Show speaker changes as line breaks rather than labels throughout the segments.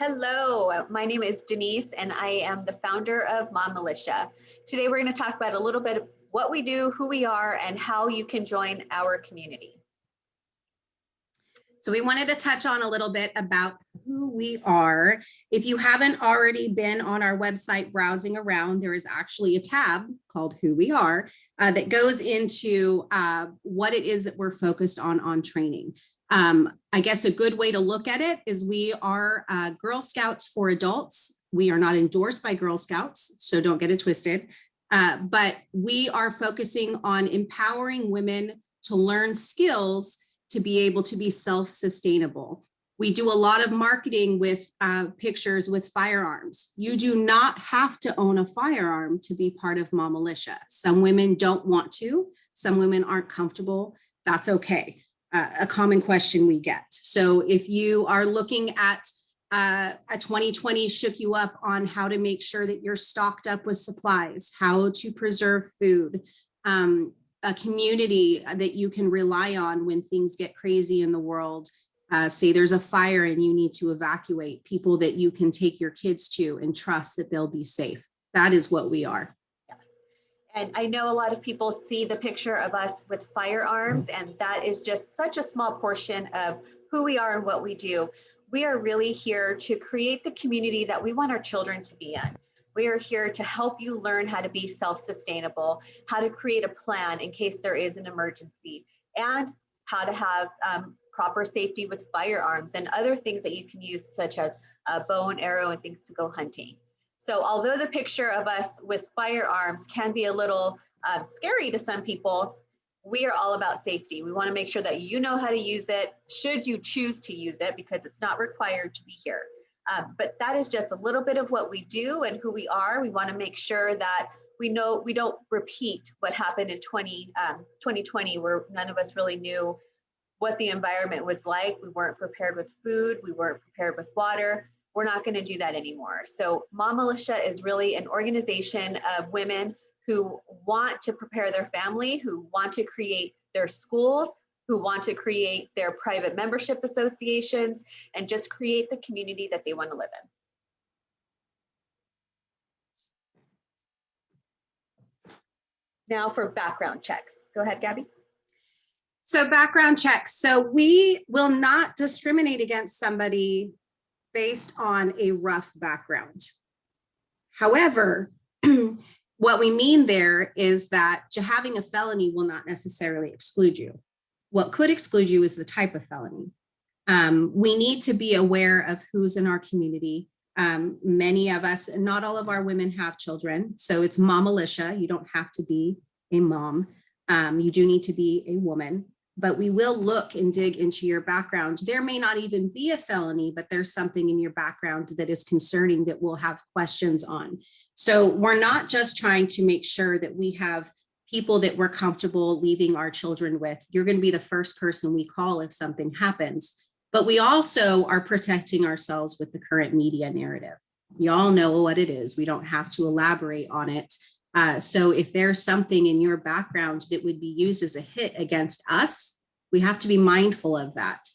Hello, my name is Denise and I am the founder of Mamalitia. Today we're going to talk about a little bit of what we do, who we are, and how you can join our community.
So we wanted to touch on a little bit about who we are. If you haven't already been on our website browsing around, there is actually a tab called Who We Are that goes into what it is that we're focused on training. I guess a good way to look at it is we are Girl Scouts for adults. We are not endorsed by Girl Scouts, so don't get it twisted. But we are focusing on empowering women to learn skills to be able to be self-sustainable. We do a lot of marketing with pictures with firearms. You do not have to own a firearm to be part of Mamalitia. Some women don't want to, some women aren't comfortable, that's okay. A common question we get. So if you are looking at a 2020 shook you up on how to make sure that you're stocked up with supplies, how to preserve food, a community that you can rely on when things get crazy in the world. Say there's a fire and you need to evacuate, people that you can take your kids to and trust that they'll be safe. That is what we are.
Yes. And I know a lot of people see the picture of us with firearms, and that is just such a small portion of who we are and what we do. We are really here to create the community that we want our children to be in. We are here to help you learn how to be self-sustainable, how to create a plan in case there is an emergency, and how to have proper safety with firearms and other things that you can use, such as a bow and arrow and things to go hunting. So although the picture of us with firearms can be a little scary to some people, we are all about safety. We want to make sure that you know how to use it, should you choose to use it, because it's not required to be here. But that is just a little bit of what we do and who we are. We want to make sure that we know we don't repeat what happened in 2020, where none of us really knew what the environment was like. We weren't prepared with food. We weren't prepared with water. We're not going to do that anymore. So Mamalitia is really an organization of women who want to prepare their family, who want to create their schools, who want to create their private membership associations, and just create the community that they want to live in. Now for background checks. Go ahead, Gabby.
So background checks. So we will not discriminate against somebody based on a rough background. However, what we mean there is that having a felony will not necessarily exclude you. What could exclude you is the type of felony. We need to be aware of who's in our community. Many of us, and not all of our women have children, so it's Mamalitia. You don't have to be a mom. You do need to be a woman, but we will look and dig into your background. There may not even be a felony, but there's something in your background that is concerning that we'll have questions on. So we're not just trying to make sure that we have people that we're comfortable leaving our children with. You're going to be the first person we call if something happens, but we also are protecting ourselves with the current media narrative. You all know what it is. We don't have to elaborate on it. So if there's something in your background that would be used as a hit against us, we have to be mindful of that.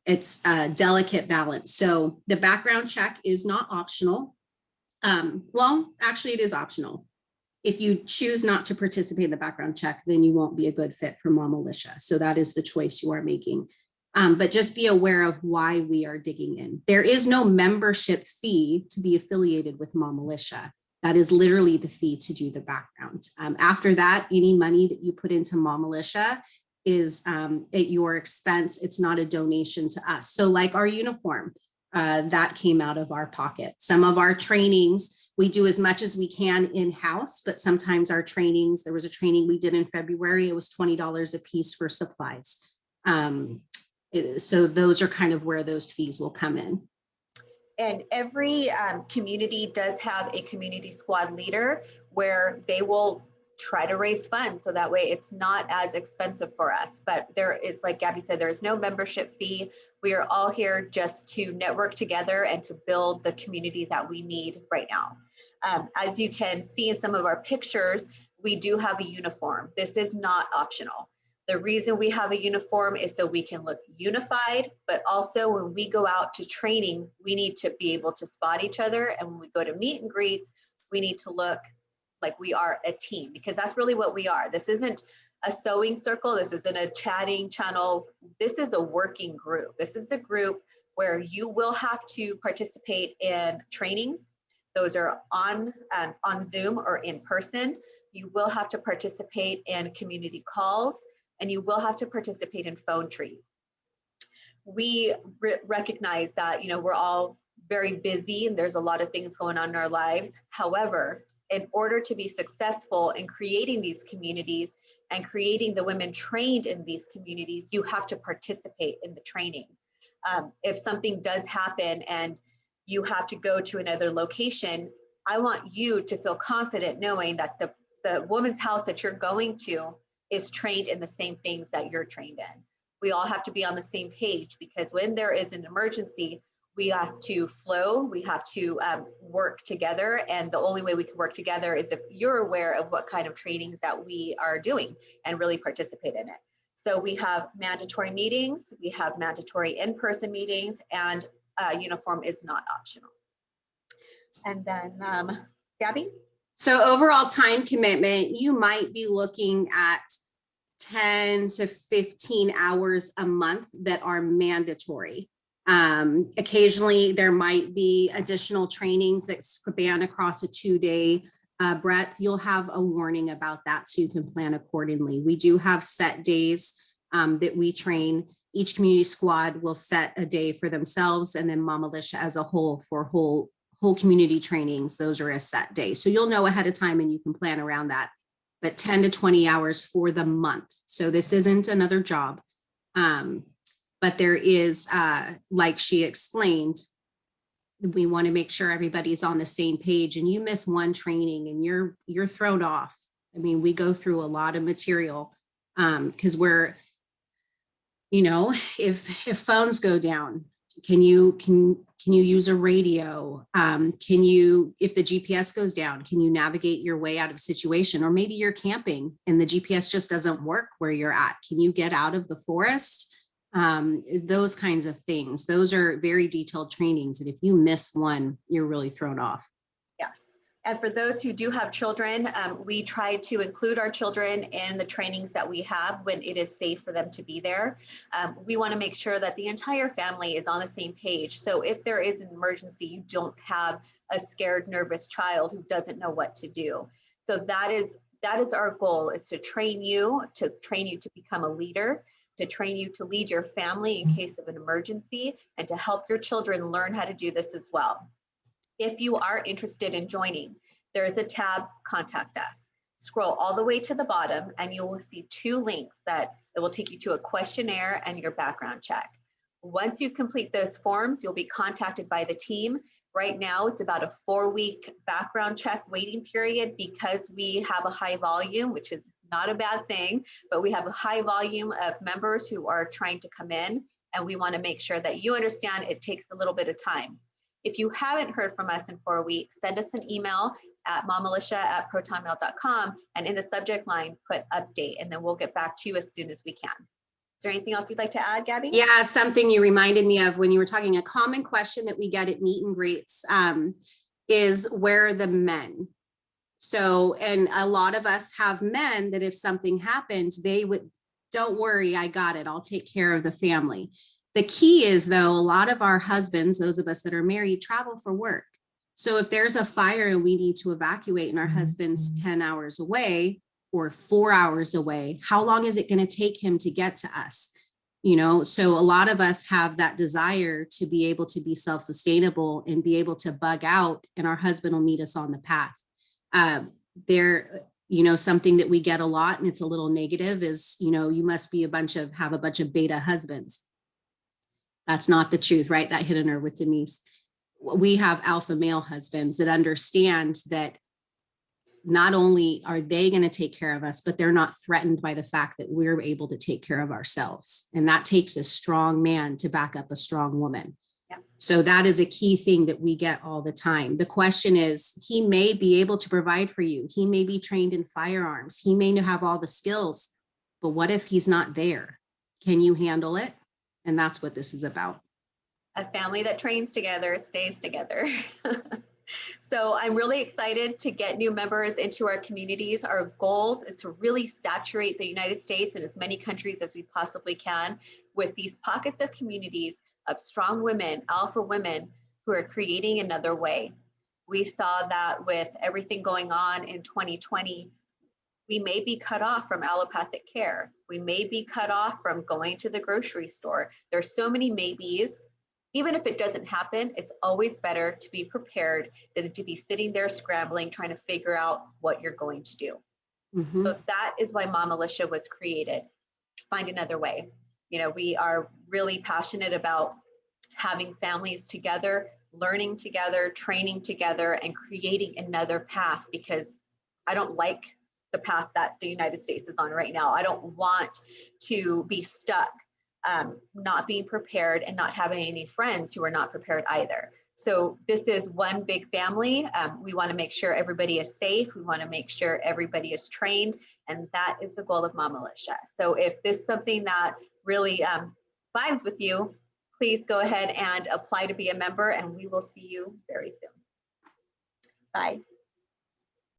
It's a delicate balance. So the background check is not optional. Well, actually it is optional. If you choose not to participate in the background check, then you won't be a good fit for Mamalitia. So that is the choice you are making. But just be aware of why we are digging in. There is no membership fee to be affiliated with Mamalitia. That is literally the fee to do the background. After that, any money that you put into Mamalitia is at your expense. It's not a donation to us. So like our uniform, that came out of our pocket. Some of our trainings, we do as much as we can in-house, but sometimes our trainings, there was a training we did in February, it was $20 a piece for supplies. So those are kind of where those fees will come in.
And every community does have a community squad leader where they will try to raise funds so that way it's not as expensive for us. But there is, like Gabby said, there's no membership fee. We are all here just to network together and to build the community that we need right now. As you can see in some of our pictures, we do have a uniform. This is not optional. The reason we have a uniform is so we can look unified, but also when we go out to training, we need to be able to spot each other. And when we go to meet and greets, we need to look like we are a team, because that's really what we are. This isn't a sewing circle. This isn't a chatting channel. This is a working group. This is a group where you will have to participate in trainings. Those are on Zoom or in person. You will have to participate in community calls, and you will have to participate in phone trees. We recognize that, we're all very busy and there's a lot of things going on in our lives. However, in order to be successful in creating these communities and creating the women trained in these communities, you have to participate in the training. If something does happen and you have to go to another location, I want you to feel confident knowing that the woman's house that you're going to is trained in the same things that you're trained in. We all have to be on the same page, because when there is an emergency, we have to flow, we have to work together. And the only way we can work together is if you're aware of what kind of trainings that we are doing and really participate in it. So we have mandatory meetings, we have mandatory in-person meetings, and uniform is not optional. And then Gabby?
So overall time commitment, you might be looking at 10 to 15 hours a month that are mandatory. Occasionally there might be additional trainings that span across a 2-day breadth. You'll have a warning about that so you can plan accordingly. We do have set days that we train. Each community squad will set a day for themselves, and then Mamalitia as a whole for whole community trainings. Those are a set day. So you'll know ahead of time and you can plan around that. But 10 to 20 hours for the month. So this isn't another job. But there is, like she explained, we want to make sure everybody's on the same page, and you miss one training and you're thrown off. I mean, we go through a lot of material because we're, if phones go down, can you use a radio? If the GPS goes down, can you navigate your way out of a situation? Or maybe you're camping and the GPS just doesn't work where you're at. Can you get out of the forest? Those kinds of things. Those are very detailed trainings. And if you miss one, you're really thrown off.
Yes. And for those who do have children, we try to include our children in the trainings that we have when it is safe for them to be there. We want to make sure that the entire family is on the same page. So if there is an emergency, you don't have a scared, nervous child who doesn't know what to do. So that is our goal, is to train you to become a leader, to train you to lead your family in case of an emergency, and to help your children learn how to do this as well. If you are interested in joining, there is a tab, Contact Us. Scroll all the way to the bottom and you will see 2 links that it will take you to a questionnaire and your background check. Once you complete those forms, you'll be contacted by the team. Right now, it's about a 4-week background check waiting period, because we have a high volume, which is not a bad thing, but we have a high volume of members who are trying to come in, and we want to make sure that you understand it takes a little bit of time. If you haven't heard from us in 4 weeks, send us an email at mamalitia@protonmail.com, and in the subject line, put update, and then we'll get back to you as soon as we can. Is there anything else you'd like to add, Gabby?
Yeah, something you reminded me of when you were talking, a common question that we get at meet and greets is, where are the men? So, and a lot of us have men that if something happened, they would, don't worry, I got it, I'll take care of the family. The key is, though, a lot of our husbands, those of us that are married, travel for work. So if there's a fire and we need to evacuate and our husband's 10 hours away or 4 hours away, how long is it going to take him to get to us? So a lot of us have that desire to be able to be self-sustainable and be able to bug out, and our husband will meet us on the path. Something that we get a lot, and it's a little negative, is, you must be have a bunch of beta husbands. That's not the truth, right? That hit a nerve with Denise. We have alpha male husbands that understand that not only are they going to take care of us, but they're not threatened by the fact that we're able to take care of ourselves. And that takes a strong man to back up a strong woman.
Yeah.
So that is a key thing that we get all the time. The question is, he may be able to provide for you. He may be trained in firearms. He may have all the skills, but what if he's not there? Can you handle it? And that's what this is about.
A family that trains together stays together. So I'm really excited to get new members into our communities. Our goals is to really saturate the United States and as many countries as we possibly can with these pockets of communities of strong women, alpha women who are creating another way. We saw that with everything going on in 2020. We may be cut off from allopathic care. We may be cut off from going to the grocery store. There's so many maybes. Even if it doesn't happen, it's always better to be prepared than to be sitting there scrambling, trying to figure out what you're going to do.
Mhm.
So that is why Mamalitia was created, to find another way. You know, we are really passionate about having families together, learning together, training together, and creating another path, because I don't like the path that the United States is on right now. I don't want to be stuck not being prepared and not having any friends who are not prepared either. So this is one big family. We want to make sure everybody is safe. We want to make sure everybody is trained. And that is the goal of Mamalitia. So if this is something that really vibes with you, please go ahead and apply to be a member, and we will see you very soon. Bye.